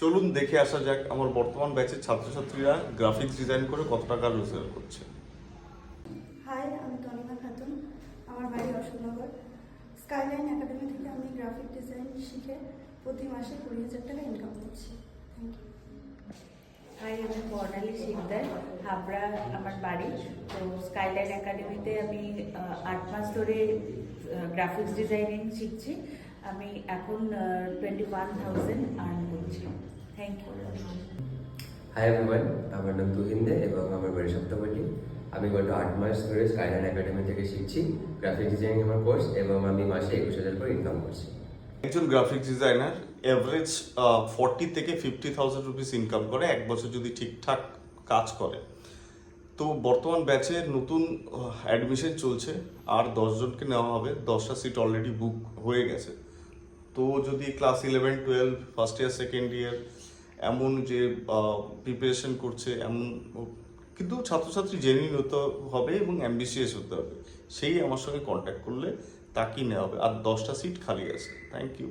চলুন দেখে আসা যাক আমার বর্তমান ব্যাচের ছাত্রছাত্রীরা গ্রাফিক্স ডিজাইন করে কত টাকা রোজগার করছে। হাই, আমি তনিমা খাতুন। আমার বাড়ি অশোকনগর। স্কাইলাইন একাডেমি থেকে আমি গ্রাফিক ডিজাইন শিখে প্রতি মাসে 20,000 টাকা ইনকাম করছি। Thank you. হাই, আমি বর্ণালী শিকদার। হাবড়া আমার বাড়ি। তো স্কাইলাইন একাডেমিতে আমি 8 মাস ধরে গ্রাফিক্স ডিজাইনিং শিখছি। আমি এখন 21,000 আর্ন করছি। Thank you. হাই এভরিওয়ান, আমার নাম তুহিন দে এবং আমার বাড়ি সপ্তপল্লী। আমি গত 8 মাস ধরে স্কাইলাইন একাডেমি থেকে শিখছি গ্রাফিক ডিজাইনিং আমার কোর্স, এবং আমি মাসে 21,000 করে ইনকাম করছি। একজন গ্রাফিক ডিজাইনার এভারেজ 40 থেকে 50,000 রুপিস ইনকাম করে এক বছর যদি ঠিকঠাক কাজ করে। তো বর্তমান ব্যাচে নতুন অ্যাডমিশন চলছে, আর 10 জনকে নেওয়া হবে। 10টা সিট অলরেডি বুক হয়ে গেছে। তো যদি class 11-12 first year second year এমন যে প্রিপারেশন করছে এমন, কিন্তু ছাত্রছাত্রী জেনুইন হতে হবে এবং অ্যাম্বিশিয়াস হতে হবে, সেই আমার সঙ্গে কন্ট্যাক্ট করলে তাকেই নেওয়া হবে। আর 10টা সিট খালি আছে। Thank you.